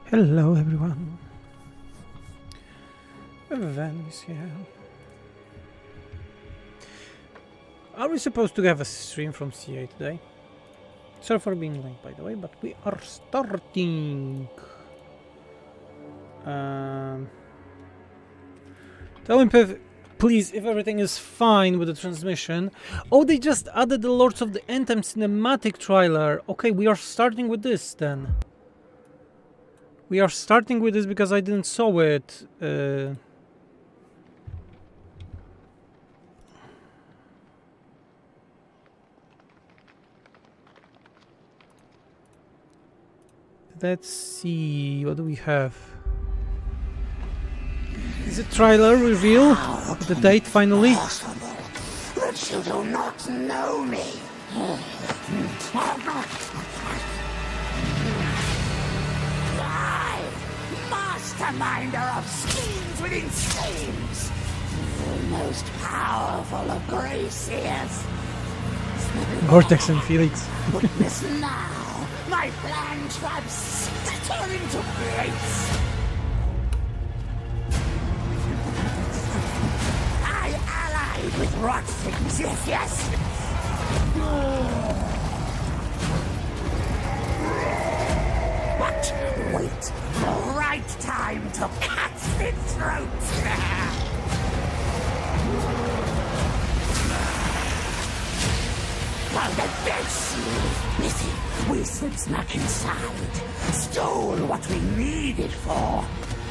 Hello everyone. Van is here. Are we supposed to have a stream from CA today? Sorry for being late, by the way, but we are starting. Tell me, please, if everything is fine with the transmission. Oh, they just added the Lords of the Anthem cinematic trailer. Okay, we are starting with this then. We are starting with this because I didn't saw it. Let's see, what do we have? Is it trailer reveal? The date finally? That you do not know me. I, masterminder of schemes within schemes, the most powerful of Graciers. Vortex and Felix. Witness now, my plan traps scatter into place. I allied with rot things, yes. But wait, the right time to cut its throat. The the best. Listen, we slipped smack inside, stole what we needed for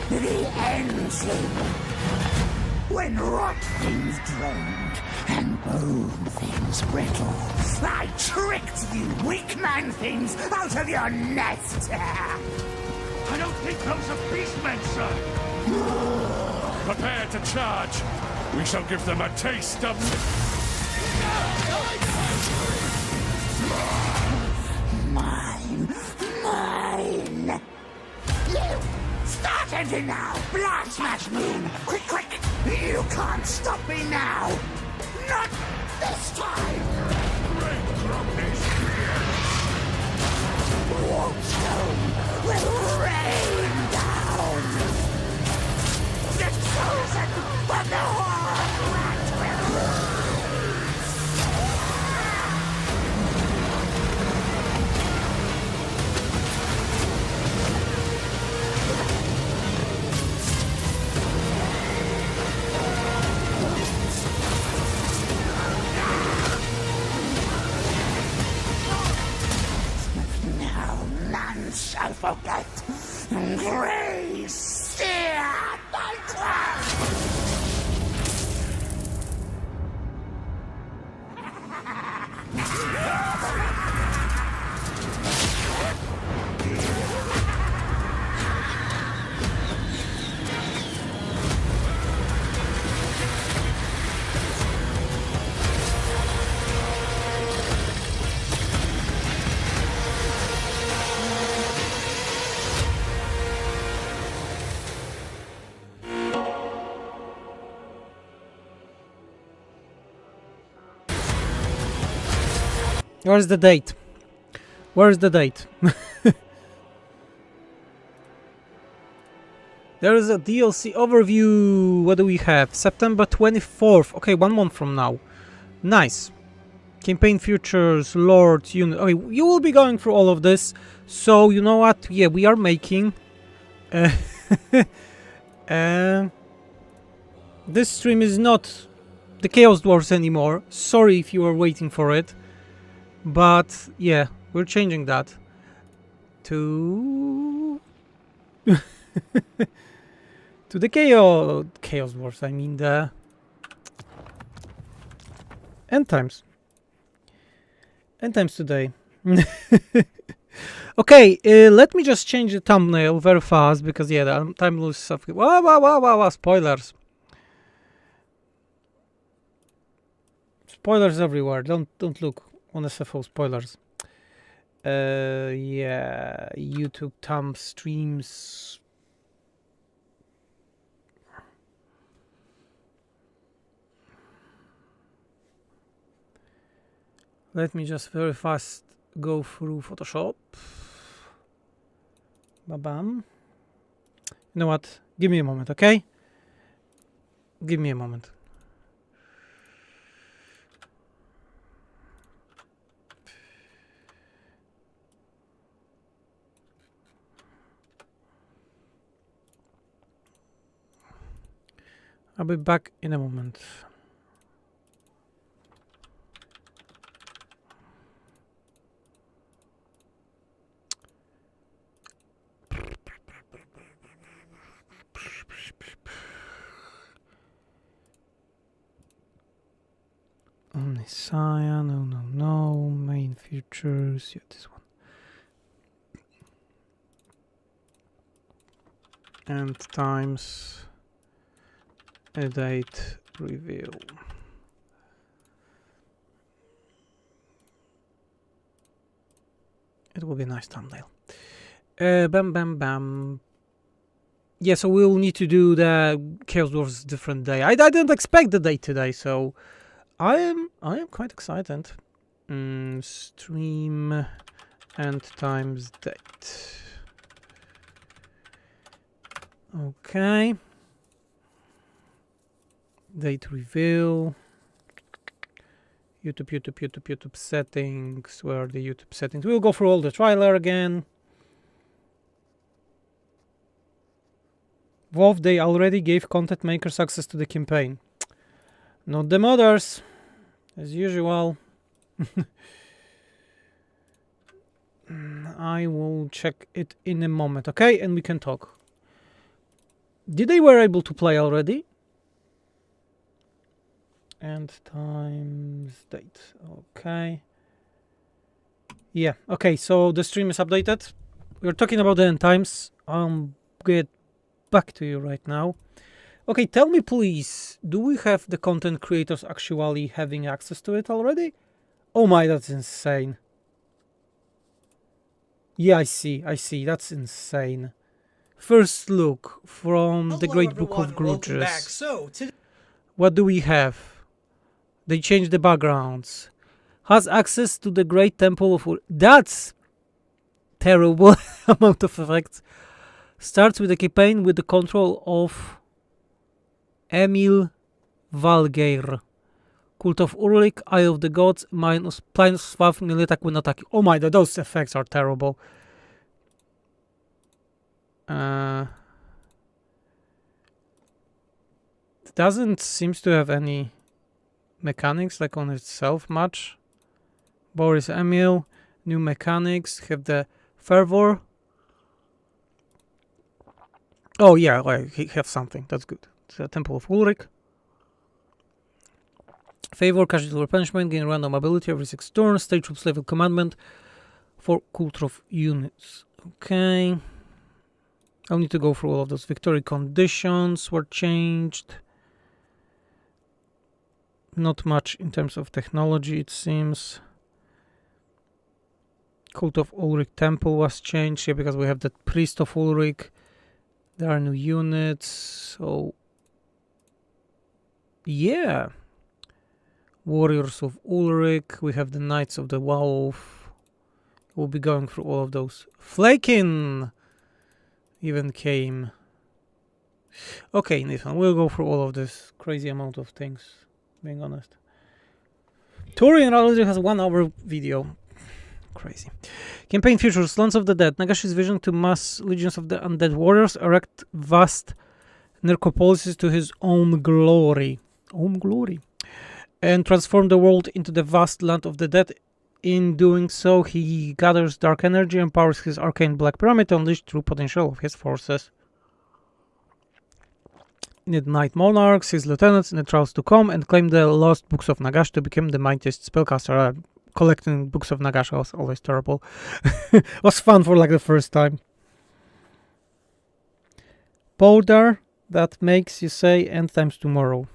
the engine. When rot things droned and bone things brittle, I tricked you weak man things out of your nest. I don't think those are beastmen, sir. Prepare to charge. We shall give them a taste of... Mine. You! Start engine now! Blood smash moon! Quick, quick! You can't stop me now! Not this time! Wallstone will rain down! Get chosen, but the horror rat will... Shall forget grace steer my Where's the date? Where's the date? There is a DLC overview. What do we have? September 24th. Okay, 1 month from now. Nice. Campaign features, lords, unit. Okay, you will be going through all of this. So, you know what? Yeah, we are making... this stream is not the Chaos Dwarfs anymore. Sorry if you were waiting for it. But, yeah, we're changing that to... to the Chaos Dwarfs, I mean the... End times. End times today. Okay, let me just change the thumbnail very fast, because, yeah, the time lose stuff. Wow, spoilers. Spoilers everywhere, don't look. On SFO spoilers. Yeah, YouTube thumb streams. Let me just very fast go through Photoshop. Ba-bam. You know what? Give me a moment, okay? Give me a moment. I'll be back in a moment. Omniscient, no, main features, yeah, this one. End times. A date reveal. It will be a nice thumbnail. Bam. Yeah, so we'll need to do the Chaos Dwarfs different day. I didn't expect the date today, so I am quite excited. Stream end times date. Okay. Date reveal. YouTube settings. Where are the YouTube settings? We'll go through all the trailer again. WoW, they already gave content makers access to the campaign. Not the modders, as usual. I will check it in a moment, okay? And we can talk. Did they were able to play already? End times date. Okay. Yeah, okay, so the stream is updated. We're talking about the end times. Get back to you right now. Okay, tell me please, do we have the content creators actually having access to it already? Oh my, that's insane. Yeah, I see, that's insane. First look from the Great Book of Grudges. What do we have? They changed the backgrounds. Has access to the Great Temple of... That's terrible amount of effects. Starts with a campaign with the control of Emil Valgeir. Cult of Ulrich, Eye of the Gods, minus +5 melee attack when attacking. Oh my, those effects are terrible. It doesn't seem to have any mechanics like on itself much. Boris Emil, new mechanics, have the fervor. Oh yeah, like he have something, that's good. It's a Temple of Ulrich. Favor, casualty replenishment, gain random ability every 6 turns, state troops level commandment for Kultrov units. Okay. I'll need to go through all of those. Victory conditions were changed. Not much in terms of technology, it seems. Cult of Ulrich Temple was changed here because we have the Priest of Ulrich. There are new units, so yeah. Warriors of Ulrich. We have the Knights of the Wolf. We'll be going through all of those. Flakin even came. Okay, Nathan, we'll go through all of this crazy amount of things, being honest. Turian already has 1 hour video. Crazy. Campaign features Lands of the Dead. Nagash's vision to mass legions of the undead warriors, erect vast necropolises to his own glory. And transform the world into the vast land of the dead. In doing so, he gathers dark energy and powers his arcane black pyramid to unleash true potential of his forces. In the Night Monarchs, his lieutenants in the trials to come, and claim the lost books of Nagash to become the mightiest spellcaster. Collecting books of Nagash was always terrible. Was fun for like the first time. Powder that makes you say end times tomorrow.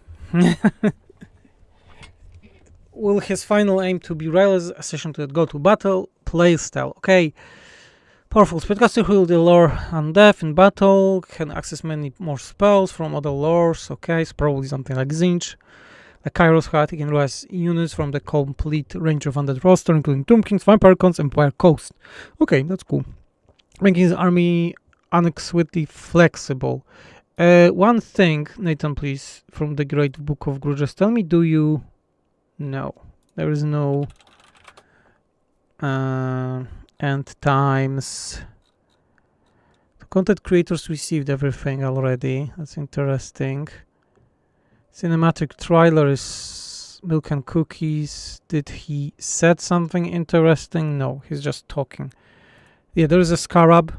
Will his final aim to be realized? A session to go to battle. Playstyle. Okay. Powerful spellcaster who will lure undeath in battle. Can access many more spells from other lores. Okay, it's probably something like Zinch. The Kairos Hat, he can realize units from the complete range of undead roster, including Tomb Kings, Vampire Cons, and Empire Coast. Okay, that's cool. Making his army unexpectedly flexible. One thing, Nathan, please, from the Great Book of Grudges. Tell me, do you... No. There is no... end times. The content creators received everything already. That's interesting. Cinematic trailer is milk and cookies. Did he said something interesting? No, he's just talking. Yeah, there is a scarab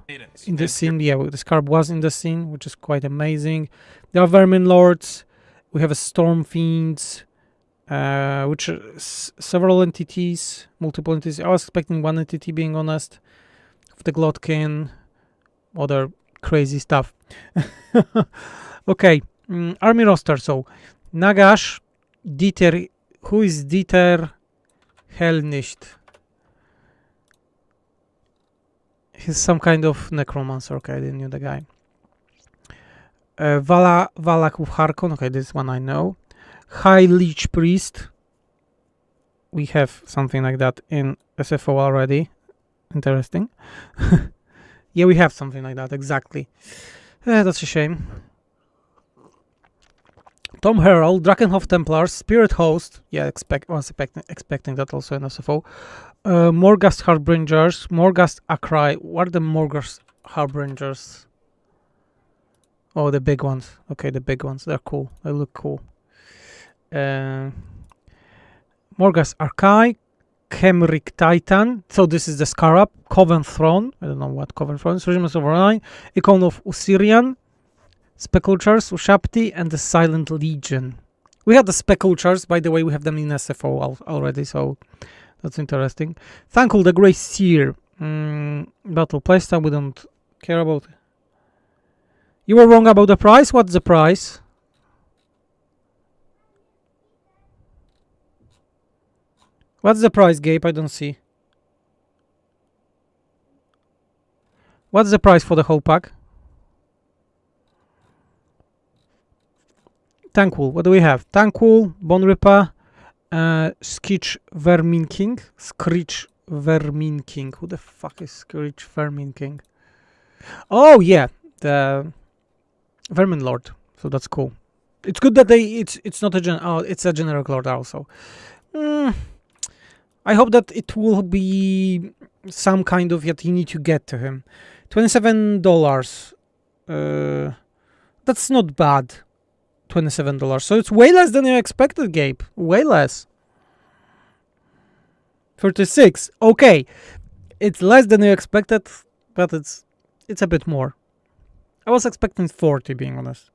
in the scene. Yeah, the scarab was in the scene, which is quite amazing. There are vermin lords. We have a storm fiends, which are several entities, multiple entities. I was expecting one entity, being honest. The Glotkin, other crazy stuff. Okay. Army roster, so Nagash, Dieter, who is Dieter Hellnicht? He's some kind of necromancer, okay, I didn't know the guy. Valak with Harkon, okay, this one I know. High Leech Priest, we have something like that in SFO already, interesting. Yeah, we have something like that, exactly. That's a shame. Tom Herald, Drakenhof Templars, Spirit Host. Yeah, was expecting that also in SFO. Morghast Harbingers, Morghast Akrai. What are the Morghast Harbingers? Oh, the big ones. Okay, the big ones. They're cool. They look cool. Morghast Arkai, Khemric Titan. So this is the Scarab. Coven Throne. I don't know what Coven Throne is. Regiments of Orion. Icon of Osirian. Specultures, Ushapti, and the Silent Legion. We have the Specultures, by the way, we have them in SFO already, so that's interesting. Thanquol, the Grey Seer. Battle playstyle, we don't care about it. You were wrong about the price? What's the price? What's the price, Gabe? I don't see. What's the price for the whole pack? Thanquol, what do we have? Thanquol, Bone Ripper, Screech Vermin King. Screech Vermin King. Who the fuck is Screech Vermin King? Oh yeah, the Vermin Lord. So that's cool. It's good that it's not a it's a generic lord also. I hope that it will be some kind of yet you need to get to him. $27. That's not bad. $27. So it's way less than you expected, Gabe. Way less. 36. Okay. It's less than you expected, but it's a bit more. I was expecting 40, being honest.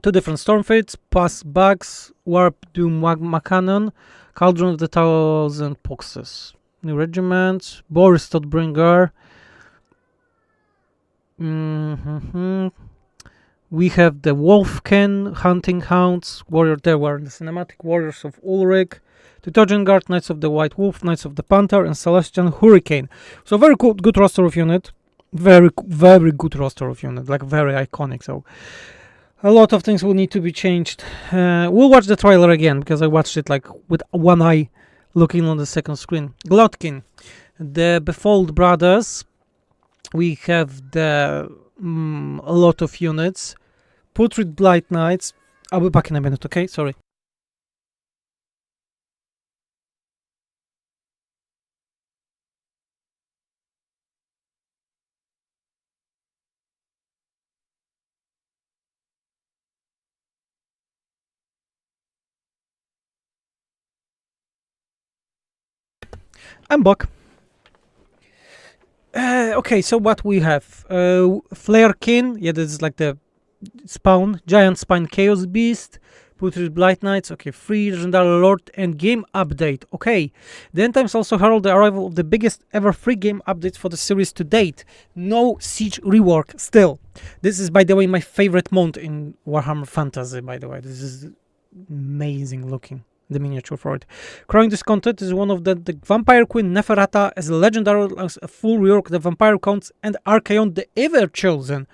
Two different Stormfates, Pass Bugs, Warp Doom Macanon, Cauldron of the Thousand Poxes. New Regiment, Boris Todbringer. We have the Wolfken, Hunting Hounds, Warrior. There were the cinematic Warriors of Ulrich, the Teuton Guard, Knights of the White Wolf, Knights of the Panther, and Celestial Hurricane. So very good roster of unit. Very good roster of unit. Like very iconic. So a lot of things will need to be changed. We'll watch the trailer again because I watched it like with one eye looking on the second screen. Glotkin, the Befold Brothers. We have the a lot of units. Putrid Blight Knights. I'll be back in a minute, okay? Sorry. I'm back. Okay, so what we have? Flarekin. Yeah, this is like the spawn. Giant Spine Chaos Beast. Putrid Blight Knights. Okay, free Legendary Lord and game update. Okay, the end times also herald the arrival of the biggest ever free game update for the series to date. No Siege rework still. This is, by the way, my favorite mount in Warhammer Fantasy, by the way. This is amazing looking. The miniature for it. Crowning this content is one of the Vampire Queen Neferata as a legendary, as a full rework, the Vampire Counts and Archaon the Ever-Chosen.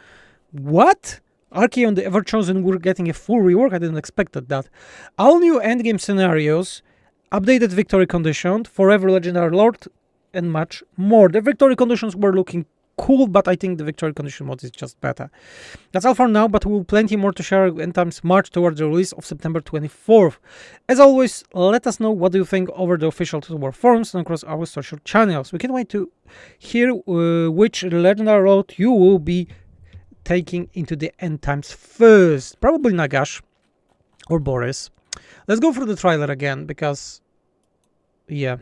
What? Archaon the Ever-Chosen, we're getting a full rework? I didn't expect that. All new endgame scenarios, updated victory condition, Forever Legendary Lord, and much more. The victory conditions were looking cool, but I think the victory condition mode is just better. That's all for now, but we'll plenty more to share in times March towards the release of September 24th. As always, let us know what you think over the official Total War forums and across our social channels. We can't wait to hear which legendary road you will be taking into the end times first. Probably Nagash or Boris. Let's go through the trailer again because, yeah,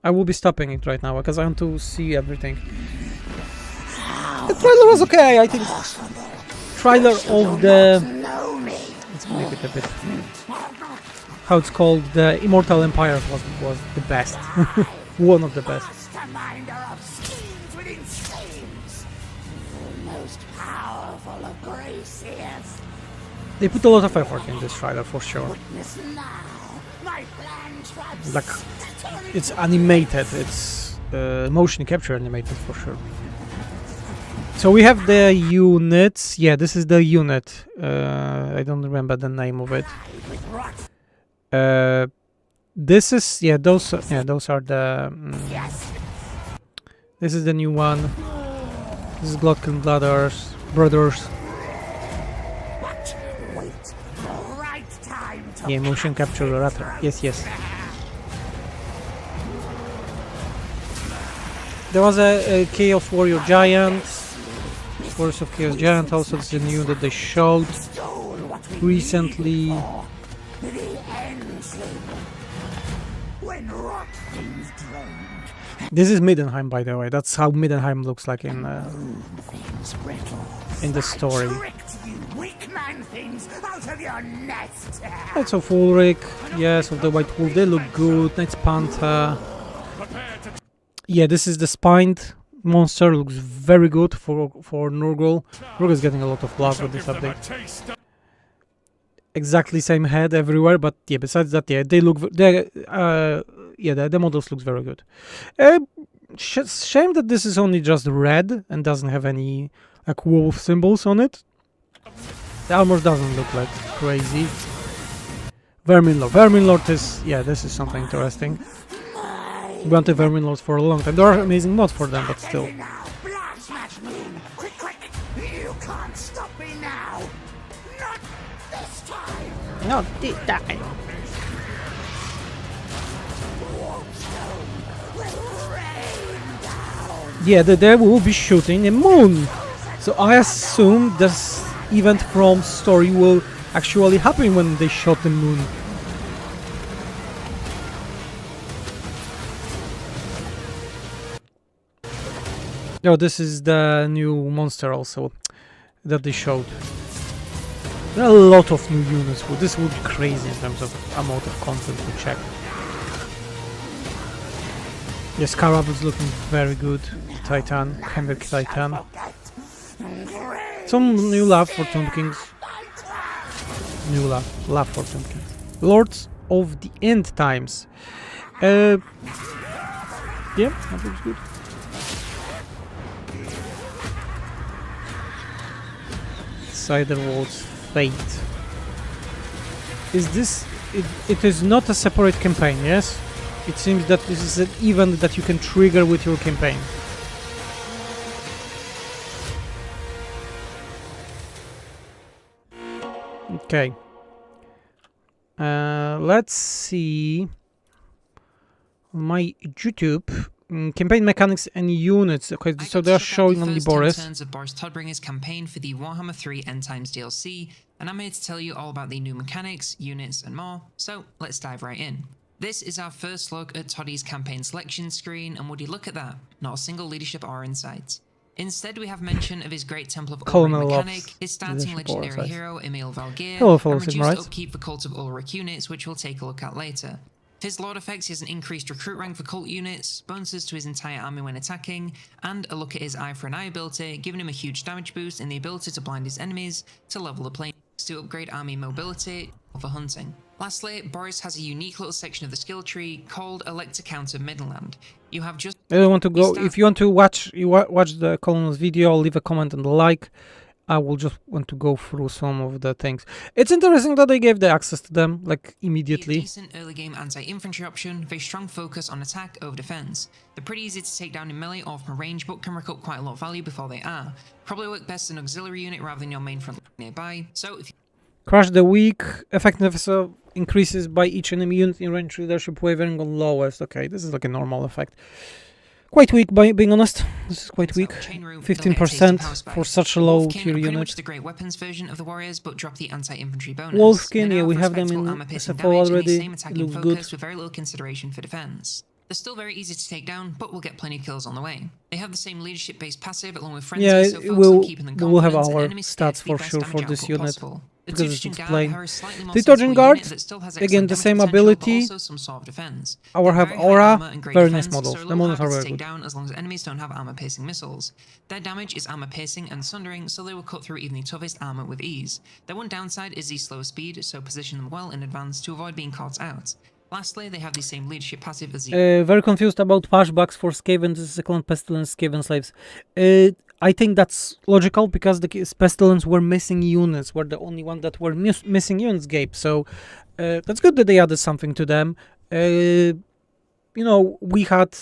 I will be stopping it right now because I want to see everything. The trailer was okay, I think. Trailer of the... Let's make it a bit... How it's called, the Immortal Empire was the best. One of the best. They put a lot of effort in this trailer, for sure. Like, it's animated, it's motion capture animated, for sure. So we have the units. Yeah, this is the unit. I don't remember the name of it. This is those are the. This is the new one. This is Glotkin Brothers. Yeah, motion capture. Yes. There was a Chaos Warrior Giant. Force of Chaos Giant also is the new that they showed when rot things drained. This is Middenheim, by the way. That's how Middenheim looks like in Things brittle. in the story. I tricked you, weak man things, out of your nest. Knights of Ulrich, yes, of the White Wolf, they look good. Knights Panther. Yeah, this is the spined monster, looks very good for Nurgle. Nurgle is getting a lot of love with this update. Exactly same head everywhere, but yeah, besides that, yeah, they look, yeah, the models looks very good. Shame that this is only just red and doesn't have any like wolf symbols on it. The armor doesn't look like crazy. Vermin Lord. Vermin Lord is, yeah, this is something interesting. We wanted Vermin Lords for a long time. There are amazing mods for them, but still. Now, blast smash moon. Quick, quick. You can't stop me now. Not this time. Not this time. Yeah, they will be shooting a moon. So I assume this event from story will actually happen when they shot the moon. Oh, this is the new monster also that they showed. There are a lot of new units. This would be crazy in terms of amount of content to check. Yes, Scarab is looking very good. Titan, Henrik Titan. Some new love for Tomb Kings. New love for Tomb Kings. Lords of the End Times. Yeah, that looks good. Cider Walls Fate. Is this... It is not a separate campaign, yes? It seems that this is an event that you can trigger with your campaign. Okay. Let's see. On my YouTube, campaign mechanics and units. Okay, so they're showing only Boris. Turns of Boris Todbringer's campaign for the Warhammer 3 End Times DLC, and I'm here to tell you all about the new mechanics, units, and more. So let's dive right in. This is our first look at Toddy's campaign selection screen, and would you look at that? Not a single leadership aura in sight. Instead, we have mention of his Great Temple of Ulrich mechanic, his starting legendary hero, Emil Valgeir, and reduced upkeep for Cult of Ulrich units, which we'll take a look at later. For his Lord effects, he has an increased recruit rank for cult units, bonuses to his entire army when attacking, and a look at his Eye for an Eye ability, giving him a huge damage boost and the ability to blind his enemies, to level the plane, to upgrade army mobility, or for hunting. Lastly, Boris has a unique little section of the skill tree called Elector Counter Midland. You have just... I don't want to go. If you want to watch the Colonel's video, leave a comment and a like. I will just want to go through some of the things. It's interesting that they gave the access to them, like, immediately. A decent early game anti-infantry option, very strong focus on attack over defense. They're pretty easy to take down in melee or from range, but can rack up quite a lot of value before they are. Probably work best as an auxiliary unit rather than your main front nearby, so if you... Crush the weak, effectiveness increases by each enemy unit in range leadership wavering on lowest. Okay, this is like a normal effect. Quite weak, by being honest. This is quite weak. 15% for such a low tier unit. Much the great weapons version of the warriors, but drop the anti-infantry bonus. Wolfkin, yeah, we have them in SFO already. Looks good. With very little consideration for defense. They're still very easy to take down, but we'll get plenty of kills on the way. They have the same leadership-based passive along with frenzy, yeah, so focus on keeping them confident, we'll have our and stats for sure for this unit. Possible. Because it's explained. The Trojan Guard, again, the same ability. Our have aura, very nice models. The models are very good. Down as long as enemies don't have armor-piercing missiles. Their damage is armor-piercing and sundering, so they will cut through even the toughest armor with ease. Their one downside is the slower speed, so position them well in advance to avoid being caught out. Lastly, they have the same leadership passive as the... very confused about pushbacks for Skaven. This is a clone Pestilence Skaven slaves. I think that's logical because the Pestilence were missing units, were the only one that were missing units, Gabe. So that's good that they added something to them. You know, we had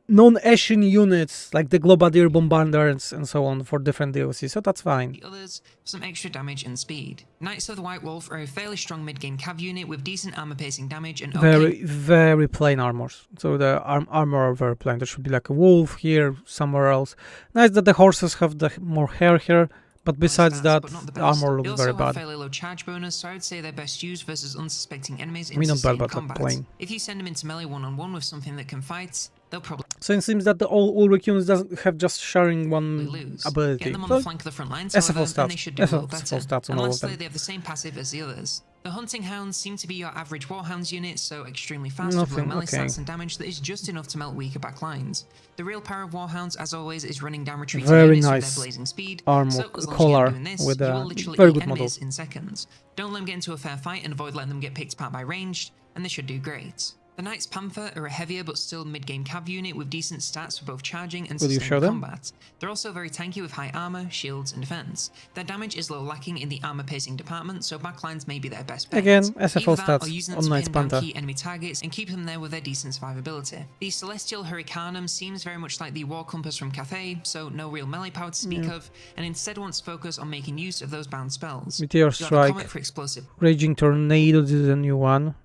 non-Ashen units like the Globadier Bombarders and so on for different DLCs, so that's fine. The others for some extra damage and speed. Knights of the White Wolf are a fairly strong mid-game cav unit with decent armor-piercing damage and very plain armors. So the armor are very plain. There should be like a wolf here, somewhere else. Nice that the horses have the more hair here, But besides stats, that, but not the the best. armor They looks also very have bad. fairly low charge bonus, so I would say they're best used versus unsuspecting enemies I in mean, not bad, sustained but like combat. plain. If you send them into melee one-on-one with something that can fight, they'll probably So it seems that the all Ulrich units doesn't have just sharing one lose. ability. Get them on So the flank of the front lines, SFO however, stats. and they should do a little SFO better. stats on And all of lastly, them. they have the same passive as the others. The Hunting Hounds seem to be your average Warhounds unit, so extremely fast with low Nothing, melee okay. stats and damage that is just enough to melt weaker back lines. The real power of Warhounds, as always, is running down retreating Very units with nice their blazing speed. armor So as long as you collar keep doing this, with you a will literally very eat good enemies model. in seconds. Don't let them get into a fair fight and avoid letting them get picked apart by ranged, and they should do great. The Knights Panther are a heavier but still mid-game cav unit with decent stats for both charging and Will you show sustained them? combat. They're also very tanky with high armor, shields, and defense. Their damage is low lacking in the armor piercing department, so backlines may be their best bet. Again, SFO Either that or stats using them on to Knights pin down Panther. key enemy targets and keep them there with their decent survivability. The Celestial Hurricanum seems very much like the War Compass from Cathay, so no real melee power to speak of, and instead wants to focus on making use of those bound spells. Meteor You have the Strike, Comet for explosive Raging Tornado, this is a new one.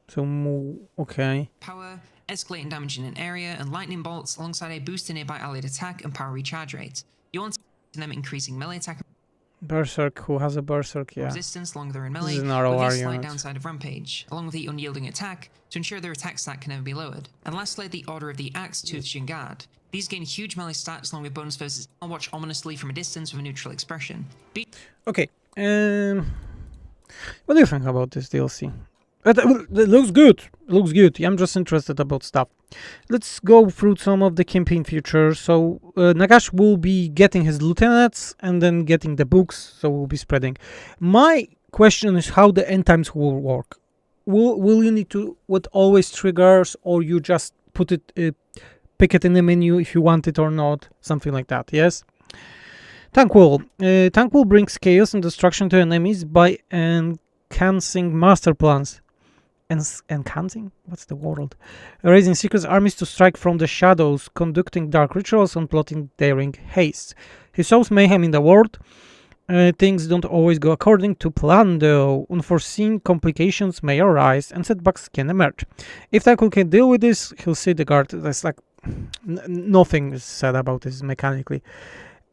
So, okay. power, escalating damage in an area, and lightning bolts alongside a boost in nearby allied attack and power recharge rate. You want them increasing melee attack Berserk, who has a Berserk, yeah. resistance longer they're in This melee, is an with ROR the slight unit. downside of Rampage, along with the unyielding attack, to ensure their attack stat can never be lowered. And lastly, the Order of the Axe, Tooth and Guard. These gain huge melee stats along with bonus versus I'll watch ominously from a distance with a neutral expression. Okay, what do you think about this DLC? It looks good. It looks good. I'm just interested about stuff. Let's go through some of the campaign features. So Nagash will be getting his lieutenants and then getting the books. So we'll be spreading. My question is how the end times will work. Will you need to what always triggers, or you just put it pick it in the menu if you want it or not, something like that. Yes. Thanquol. Thanquol brings chaos and destruction to enemies by enhancing master plans. Enhancing? What's the word? Raising secret armies to strike from the shadows, conducting dark rituals, and plotting daring haste. He sows mayhem in the world. Things don't always go according to plan, though. Unforeseen complications may arise, and setbacks can emerge. If Thanquol can deal with this, he'll see the guard. That's like nothing is said about this mechanically.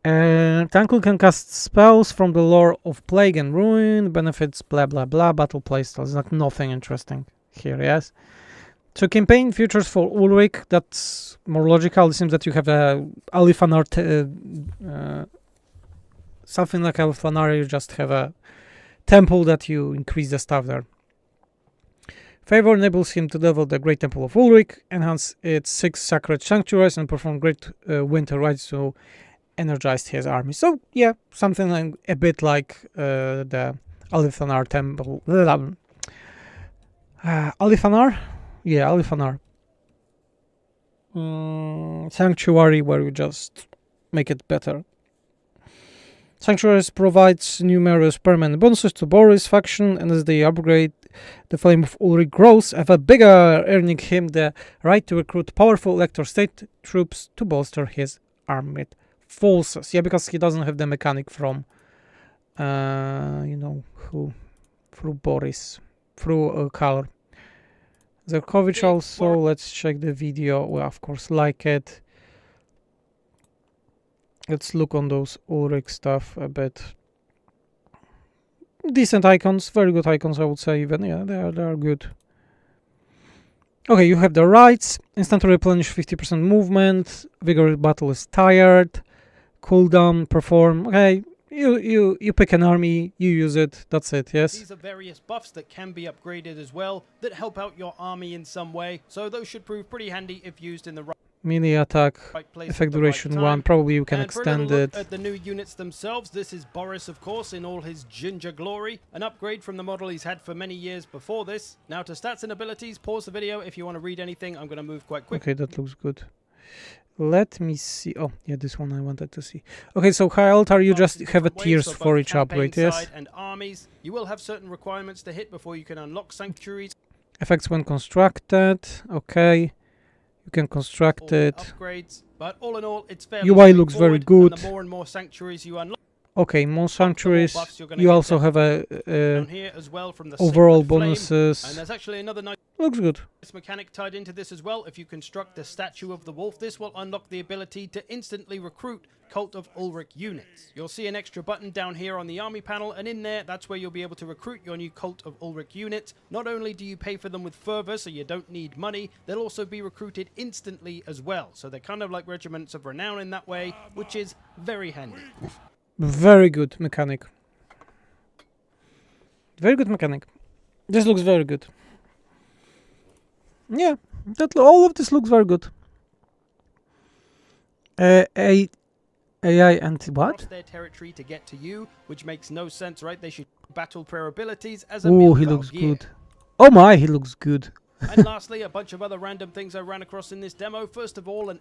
Thanquol can cast spells from the lore of Plague and Ruin, benefits, blah blah blah, battle playstyles, like nothing interesting here, yes? So campaign features for Ulrich, that's more logical. It seems that you have a Alifanar, something like Alifanar, you just have a temple that you increase the stuff there. Favor enables him to level the Great Temple of Ulrich, enhance its 6 sacred sanctuaries, and perform great winter rites to energized his army. So yeah, something like a bit like the Alifanar temple. Alifanar? Yeah, Alifanar. Sanctuary, where you just make it better. Sanctuaries provides numerous permanent bonuses to Boris' faction, and as they upgrade, the flame of Ulrich grows, ever bigger, earning him the right to recruit powerful elector state troops to bolster his armed forces. Yeah, because he doesn't have the mechanic from through Boris, through Kalor. Zerkovich also, let's check the video. We of course like it. Let's look on those Ulrich stuff a bit. Decent icons, very good icons, I would say even. Yeah, they are good. Okay, you have the rights. Instantly replenish 50% movement. Vigorous battle is tired. Cooldown, perform. Okay, you pick an army, you use it. That's it. Yes. These are various buffs that can be upgraded as well that help out your army in some way. So those should prove pretty handy if used in the Melee attack, right place. effect at the duration right 1. time. Probably you can And for a little extend look it. at the new units themselves, this is Boris, of course, in all his ginger glory. An upgrade from the model he's had for many years before this. Now to stats and abilities, pause the video if you want to read anything. I'm going to move quite quick. Okay, that looks good. Let me see. Oh, yeah, this one I wanted to see. Okay, so high altar, you just have a Different ways, tiers so for both each campaign upgrade, yes? side and armies. You will have certain requirements to hit before you can unlock sanctuaries. Effects when constructed. Okay. You can construct or it. upgrades, but all in all, it's fairly UI looks very straightforward, good. and the more and more sanctuaries you unlock, Okay, more sanctuaries. buffs you're gonna You get also have a down here as well from the overall Sacred Flame. And bonuses. there's actually another nice Looks good. mechanic tied into this as well. If you construct the statue of the wolf, this will unlock the ability to instantly recruit Cult of Ulrich units. You'll see an extra button down here on the army panel, and in there, that's where you'll be able to recruit your new Cult of Ulrich units. Not only do you pay for them with fervor, so you don't need money, they'll also be recruited instantly as well. So they're kind of like regiments of renown in that way, which is very handy. Very good mechanic. Very good mechanic. This looks very good. Yeah, all of this looks very good. AI and what? Cross their territory to get to you, which makes no sense, right? They should battle prayer abilities as a Oh, he Milgar looks gear. good. Oh my, he looks good. And lastly, a bunch of other random things I ran across in this demo. First of all, an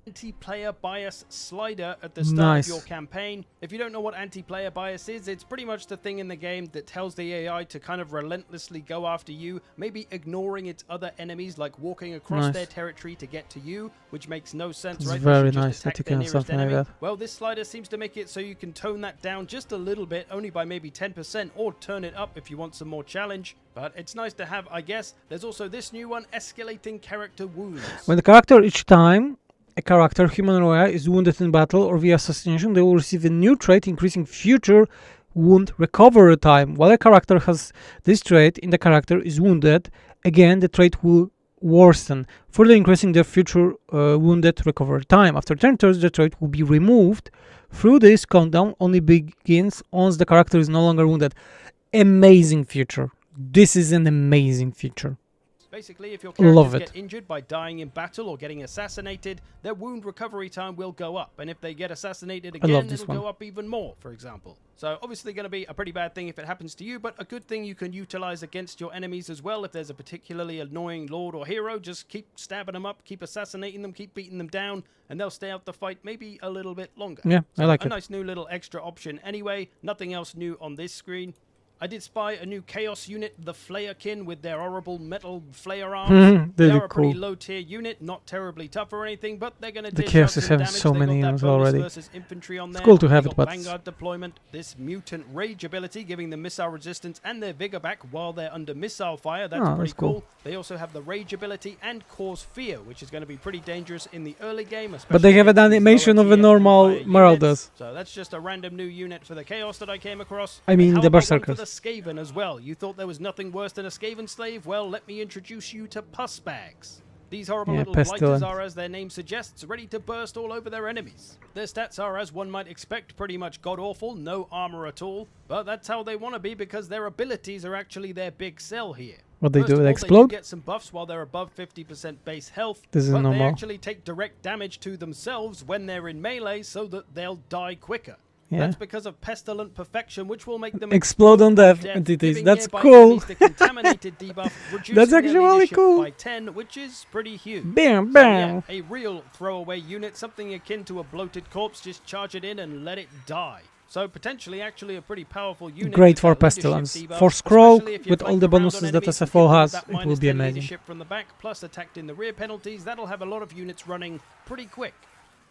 anti-player bias slider at the start Nice. of your campaign. If you don't know what anti-player bias is, it's pretty much the thing in the game that tells the AI to kind of relentlessly go after you, maybe ignoring its other enemies, like walking across Nice. their territory to get to you, which makes no sense, That's right? They very should just nice that attack you their can have nearest something like enemy. that. Well, this slider seems to make it so you can tone that down just a little bit, only by maybe 10%, or turn it up if you want some more challenge. But it's nice to have, I guess. There's also this new one, escalating character wounds. When the character each time a character, human or AI, is wounded in battle or via assassination, they will receive a new trait increasing future wound recovery time. While a character has this trait and the character is wounded, again the trait will worsen, further increasing their future wounded recovery time. After 10 turns, the trait will be removed. Through this countdown only begins once the character is no longer wounded. Amazing feature. This is an amazing feature. Basically, if your Love characters it. get injured by dying in battle or getting assassinated, their wound recovery time will go up. And if they get assassinated I love again, this it'll go one. up even more, for example. So obviously going to be a pretty bad thing if it happens to you, but a good thing you can utilize against your enemies as well. If there's a particularly annoying lord or hero, just keep stabbing them up, keep assassinating them, keep beating them down, and they'll stay out the fight maybe a little bit longer. Yeah, I like a it. nice new little extra option anyway. Nothing else new on this screen. I did spy a new Chaos unit, the Flayerkin, with their horrible metal flayer arms. They They are look a pretty cool. low tier unit, not terribly tough or anything, but they're going to The dish Chaos out is some having damage. so They many got that units bonus already. versus infantry on It's there. cool to They have got it, but Vanguard deployment, this mutant rage ability, giving them missile resistance and their vigor back while they're under missile fire. That's Oh, pretty that's cool. cool. They also have the rage ability and cause fear, which is going to be pretty dangerous in the early game. But they especially have an against these animation lower of a tier normal Empire Marauders. units. So that's just a random new unit for the Chaos that I came across. I mean, And how the about one Berserkers. for the Skaven as well. You thought there was nothing worse than a Skaven slave? Well, let me introduce you to pus bags. These horrible Yeah, little blighters pestilent. are, as their name suggests, ready to burst all over their enemies. Their stats are, as one might expect, pretty much god-awful, no armor at all. But that's how they want to be because their abilities are actually their big sell here. What they First do, of they all, explode? They do get some buffs while they're above 50% base health. This is but normal. they actually take direct damage to themselves when they're in melee so that they'll die quicker. Yeah. That's because of pestilent perfection, which will make them Explode on death death, entities. giving That's nearby cool. enemies the contaminated debuff, reducing That's their actually really leadership cool. by 10, which is pretty huge. Bam, So, bam. yeah, a real throwaway unit, something akin to a bloated corpse. Just charge it in and let it die. So potentially actually a pretty powerful unit. Great with for that leadership Pestilence. debuff, For Scroll, especially if you're with all the flanking around on bonuses that enemies and SFO hit them has, with that it will -10 be amazing. leadership from the back, plus attacked in the rear penalties. That'll have a lot of units running pretty quick.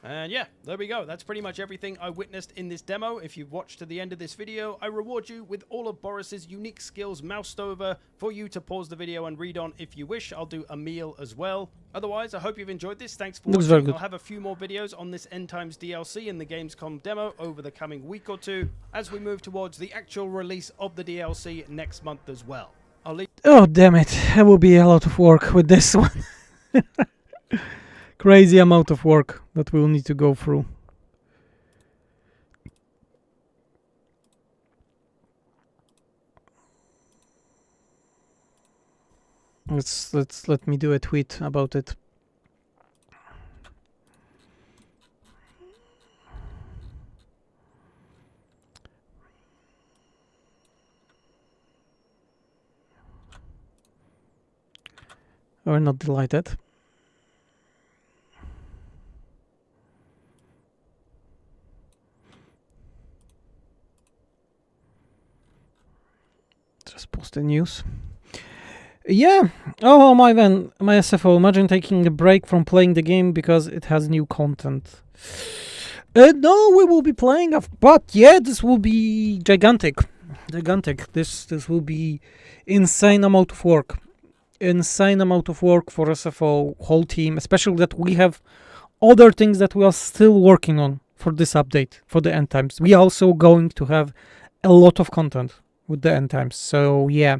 And yeah, there we go. That's pretty much everything I witnessed in this demo. If you've watched to the end of this video, I reward you with all of Boris's unique skills moused over for you to pause the video and read on if you wish. I'll do a meal as well. Otherwise, I hope you've enjoyed this. Thanks for Looks very watching. good. I'll have a few more videos on this End Times DLC and the Gamescom demo over the coming week or two as we move towards the actual release of the DLC next month as well. I'll leave Oh, damn it. It will be a lot of work with this one. Crazy amount of work that we'll need to go through. Let me do a tweet about it. We're not delighted. Just post the news. Yeah. Oh my SFO. Imagine taking a break from playing the game because it has new content. No, we will be playing, but yeah, this will be gigantic. This will be insane amount of work. Insane amount of work for SFO whole team, especially that we have other things that we are still working on for this update for the end times. We are also going to have a lot of content with the end times. So yeah,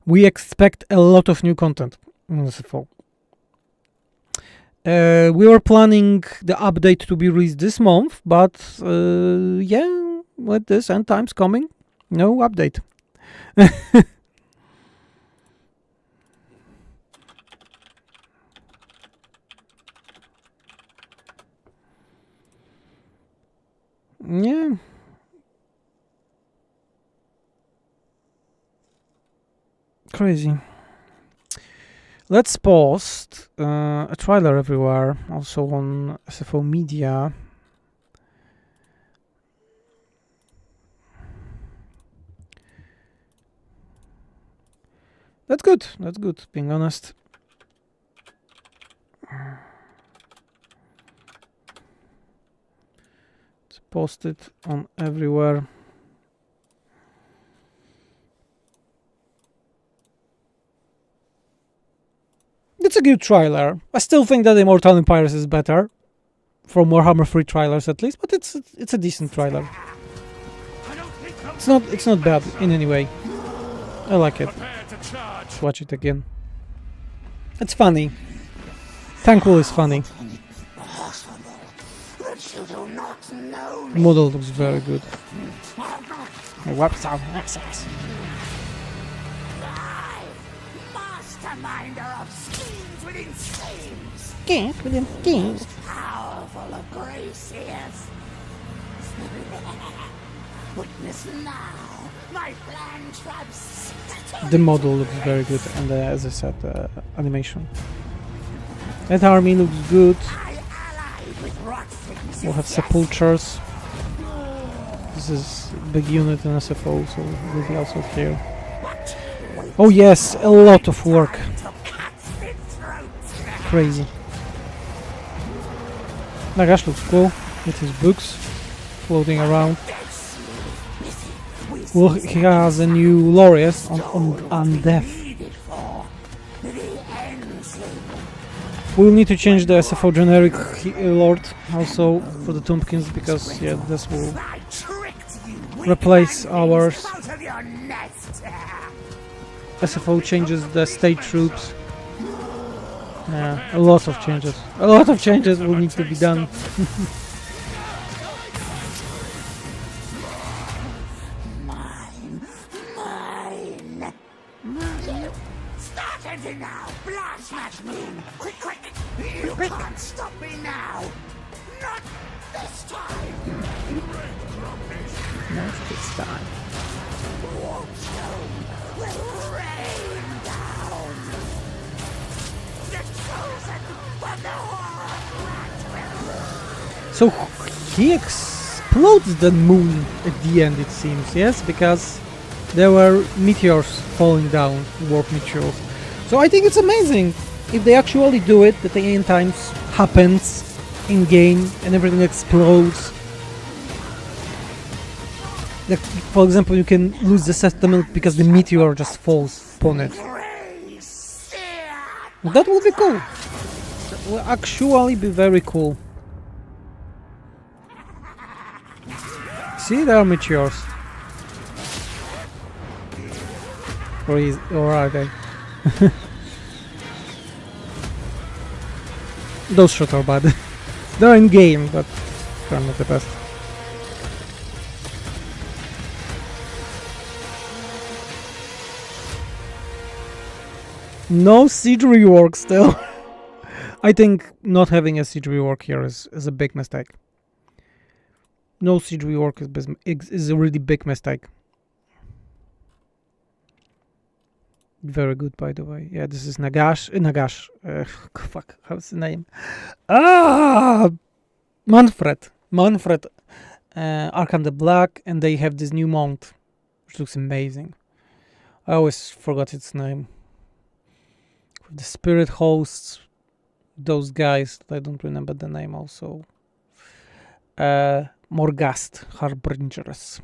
we expect a lot of new content in SFO. We were planning the update to be released this month, but yeah, with this end times coming, no update. Yeah. Crazy. Let's post a trailer everywhere, also on SFO Media. That's good, being honest. Let's post it on everywhere. It's a good trailer. I still think that Immortal Empires is better, from Warhammer 3 trailers at least, but it's a decent trailer. It's not bad in any way. I like it. Let's watch it again. It's funny. Thanquol is funny. The model looks very good. Whoops, access. Masterminder of schemes within schemes. Schemes within schemes. Powerful of graces. Witness now my plan traps. The model looks very good, and as I said, animation. That army looks good. We'll have sepulchres. This is a big unit in SFO, so we'll be also here. Oh yes, a lot of work. Crazy. Nagash looks cool with his books floating around. Well, he has a new Laureus on Undeath. We'll need to change the SFO generic Lord also for the Tompkins, because yeah, this will replace ours. SFO changes the state troops. Yeah, a lot of changes. A lot of changes will need to be done. Started now! Blast smash me! Quick, quick! You can't stop me now! Not this time! Not this time. Warpstone will rain down! The chosen of the horror So he explodes the moon at the end, it seems, yes? Because there were meteors falling down, warp meteors. So I think it's amazing if they actually do it, that the end times happens in game and everything explodes. Like, for example, you can lose the settlement because the meteor just falls upon it. That would be cool. That will actually be very cool. See, there are meteors. Or are they? Those shots are bad. They're in game, but they're not the best. No siege rework still. I think not having a siege rework here is a big mistake. No siege rework is a really big mistake. Very good, by the way. Yeah, this is Nagash. Fuck, how's the name? Manfred. Arkham the Black, and they have this new mount, which looks amazing. I always forgot its name. The spirit hosts, those guys, I don't remember the name also. Morghast Harbingers.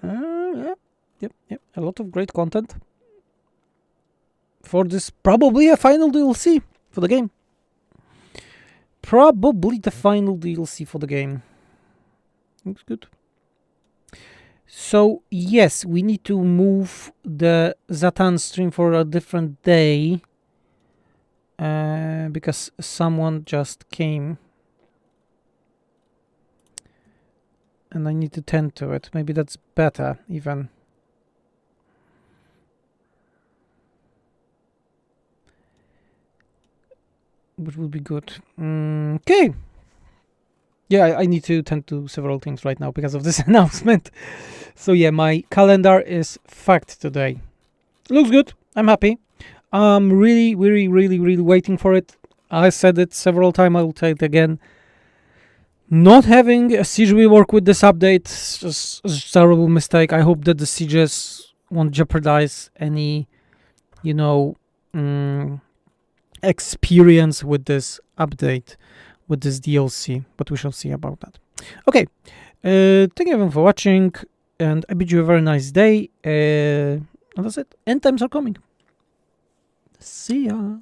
Yep, a lot of great content for this, probably a final DLC for the game. Probably the final DLC for the game. Looks good. So, yes, we need to move the Zatan stream for a different day. Because someone just came. And I need to tend to it. Maybe that's better, even. Which would be good. Okay. Yeah, I need to tend to several things right now because of this announcement. So yeah, my calendar is fucked today. Looks good. I'm happy. I'm really waiting for it. I said it several times. I will say it again. Not having a siege rework with this update is just a terrible mistake. I hope that the sieges won't jeopardize any, experience with this update, with this DLC, but we shall see about that. Okay, thank you everyone for watching, and I bid you a very nice day. And that's it. End times are coming. See ya.